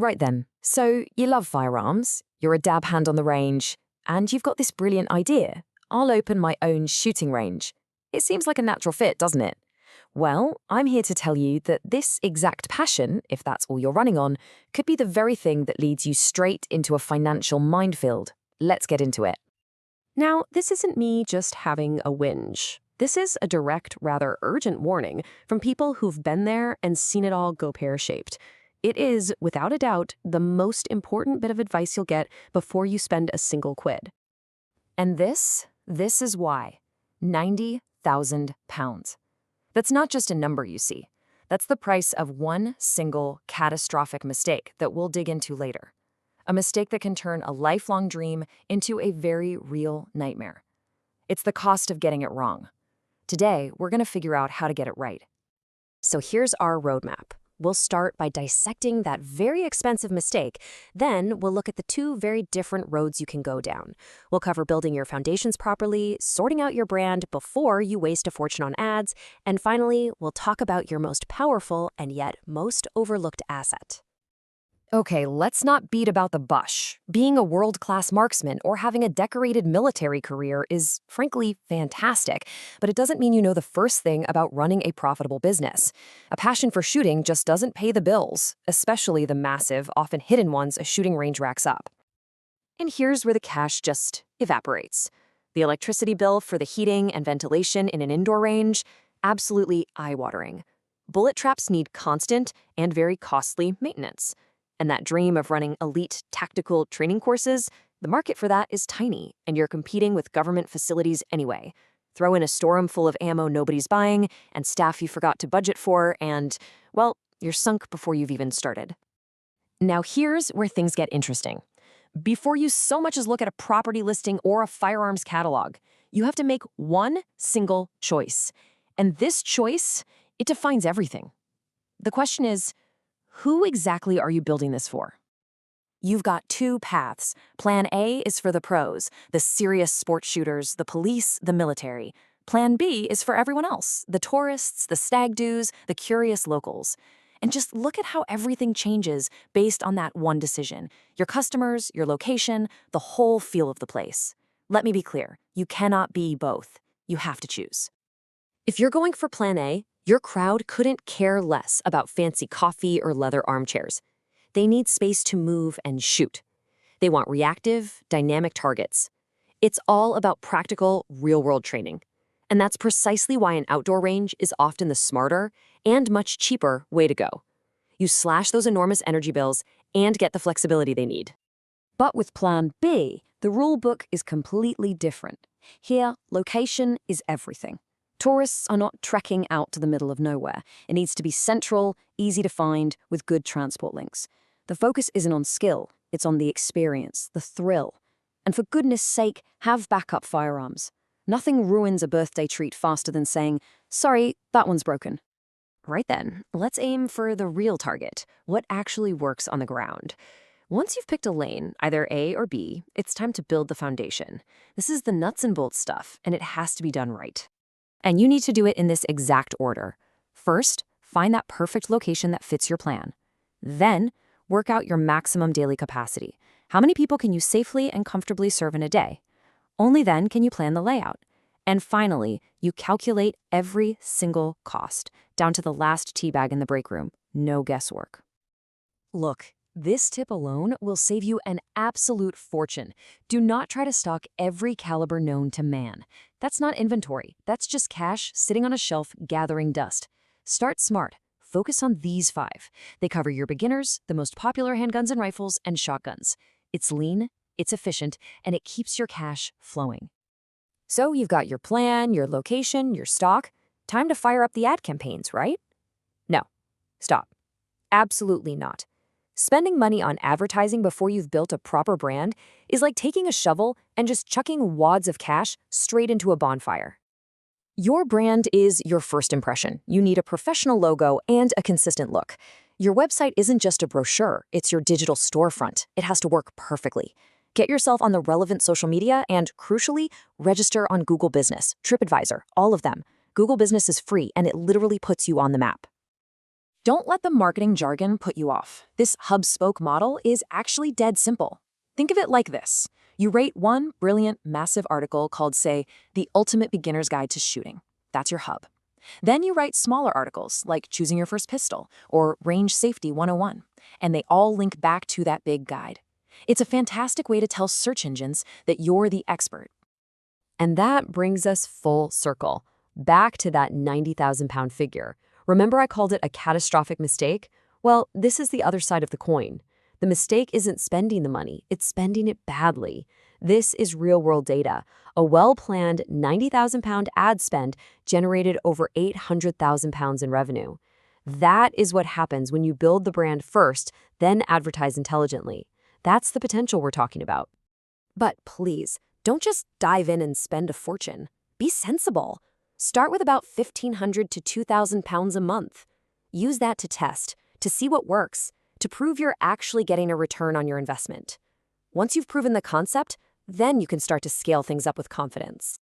Right then, so you love firearms, you're a dab hand on the range, and you've got this brilliant idea. I'll open my own shooting range. It seems like a natural fit, doesn't it? Well, I'm here to tell you that this exact passion, if that's all you're running on, could be the very thing that leads you straight into a financial minefield. Let's get into it. Now, this isn't me just having a whinge. This is a direct, rather urgent warning from people who've been there and seen it all go pear-shaped. It is, without a doubt, the most important bit of advice you'll get before you spend a single quid. And this is why. £90,000. That's not just a number you see. That's the price of one single catastrophic mistake that we'll dig into later. A mistake that can turn a lifelong dream into a very real nightmare. It's the cost of getting it wrong. Today, we're going to figure out how to get it right. So here's our roadmap. We'll start by dissecting that very expensive mistake. Then we'll look at the two very different roads you can go down. We'll cover building your foundations properly, sorting out your brand before you waste a fortune on ads, and finally, we'll talk about your most powerful and yet most overlooked asset. Okay, let's not beat about the bush. Being a world-class marksman or having a decorated military career is, frankly, fantastic, but it doesn't mean you know the first thing about running a profitable business. A passion for shooting just doesn't pay the bills, especially the massive, often hidden ones a shooting range racks up. And here's where the cash just evaporates. The electricity bill for the heating and ventilation in an indoor range, absolutely eye-watering. Bullet traps need constant and very costly maintenance. And that dream of running elite tactical training courses, the market for that is tiny, and you're competing with government facilities anyway. Throw in a storeroom full of ammo nobody's buying, and staff you forgot to budget for, and, well, you're sunk before you've even started. Now here's where things get interesting. Before you so much as look at a property listing or a firearms catalog, you have to make one single choice. And this choice, it defines everything. The question is, who exactly are you building this for? You've got two paths. Plan A is for the pros, the serious sports shooters, the police, the military. Plan B is for everyone else, the tourists, the stag doos, the curious locals. And just look at how everything changes based on that one decision. Your customers, your location, the whole feel of the place. Let me be clear, you cannot be both. You have to choose. If you're going for Plan A, your crowd couldn't care less about fancy coffee or leather armchairs. They need space to move and shoot. They want reactive, dynamic targets. It's all about practical, real-world training. And that's precisely why an outdoor range is often the smarter and much cheaper way to go. You slash those enormous energy bills and get the flexibility they need. But with Plan B, the rule book is completely different. Here, location is everything. Tourists are not trekking out to the middle of nowhere. It needs to be central, easy to find, with good transport links. The focus isn't on skill, it's on the experience, the thrill. And for goodness sake, have backup firearms. Nothing ruins a birthday treat faster than saying, "Sorry, that one's broken." Right then, let's aim for the real target, what actually works on the ground. Once you've picked a lane, either A or B, it's time to build the foundation. This is the nuts and bolts stuff, and it has to be done right. And you need to do it in this exact order. First, find that perfect location that fits your plan. Then, work out your maximum daily capacity. How many people can you safely and comfortably serve in a day? Only then can you plan the layout. And finally, you calculate every single cost, down to the last tea bag in the break room. No guesswork. Look, this tip alone will save you an absolute fortune. Do not try to stock every caliber known to man. That's not inventory. That's just cash sitting on a shelf gathering dust. Start smart. Focus on these 5. They cover your beginners, the most popular handguns and rifles, and shotguns. It's lean, it's efficient, and it keeps your cash flowing. So you've got your plan, your location, your stock. Time to fire up the ad campaigns, right? No. Stop. Absolutely not. Spending money on advertising before you've built a proper brand is like taking a shovel and just chucking wads of cash straight into a bonfire. Your brand is your first impression. You need a professional logo and a consistent look. Your website isn't just a brochure, it's your digital storefront. It has to work perfectly. Get yourself on the relevant social media and, crucially, register on Google Business, TripAdvisor, all of them. Google Business is free and it literally puts you on the map. Don't let the marketing jargon put you off. This hub-spoke model is actually dead simple. Think of it like this. You rate one brilliant, massive article called, say, The Ultimate Beginner's Guide to Shooting. That's your hub. Then you write smaller articles like Choosing Your First Pistol or Range Safety 101, and they all link back to that big guide. It's a fantastic way to tell search engines that you're the expert. And that brings us full circle, back to that 90,000-pound figure. Remember I called it a catastrophic mistake? Well, this is the other side of the coin. The mistake isn't spending the money, it's spending it badly. This is real-world data. A well-planned 90,000-pound ad spend generated over 800,000 pounds in revenue. That is what happens when you build the brand first, then advertise intelligently. That's the potential we're talking about. But please, don't just dive in and spend a fortune. Be sensible. Start with about 1,500 to 2,000 pounds a month. Use that to test, to see what works, to prove you're actually getting a return on your investment. Once you've proven the concept, then you can start to scale things up with confidence.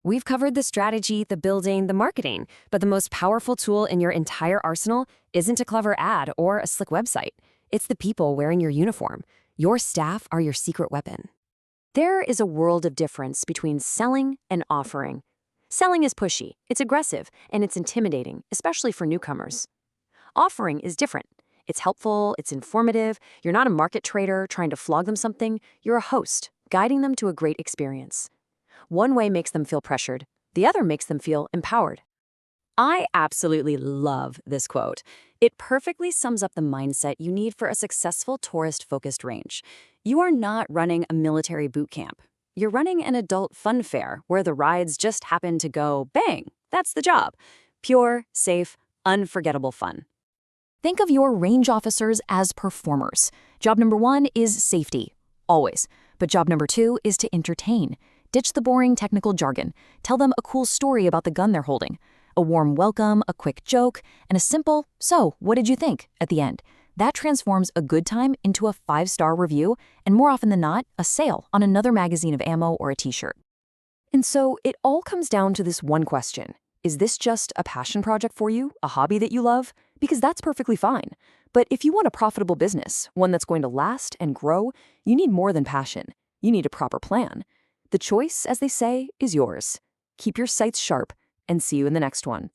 We've covered the strategy, the building, the marketing, but the most powerful tool in your entire arsenal isn't a clever ad or a slick website. It's the people wearing your uniform. Your staff are your secret weapon. There is a world of difference between selling and offering. Selling is pushy, it's aggressive, and it's intimidating, especially for newcomers. Offering is different. It's helpful, it's informative. You're not a market trader trying to flog them something. You're a host, guiding them to a great experience. One way makes them feel pressured. The other makes them feel empowered. I absolutely love this quote. It perfectly sums up the mindset you need for a successful tourist-focused range. You are not running a military boot camp. You're running an adult fun fair where the rides just happen to go bang. That's the job. Pure, safe, unforgettable fun. Think of your range officers as performers. Job number 1 is safety, always. But job number 2 is to entertain. Ditch the boring technical jargon. Tell them a cool story about the gun they're holding. A warm welcome, a quick joke, and a simple, "So, what did you think?" at the end. That transforms a good time into a 5-star review, and more often than not, a sale on another magazine of ammo or a t-shirt. And so it all comes down to this one question. Is this just a passion project for you, a hobby that you love? Because that's perfectly fine. But if you want a profitable business, one that's going to last and grow, you need more than passion. You need a proper plan. The choice, as they say, is yours. Keep your sights sharp, and see you in the next one.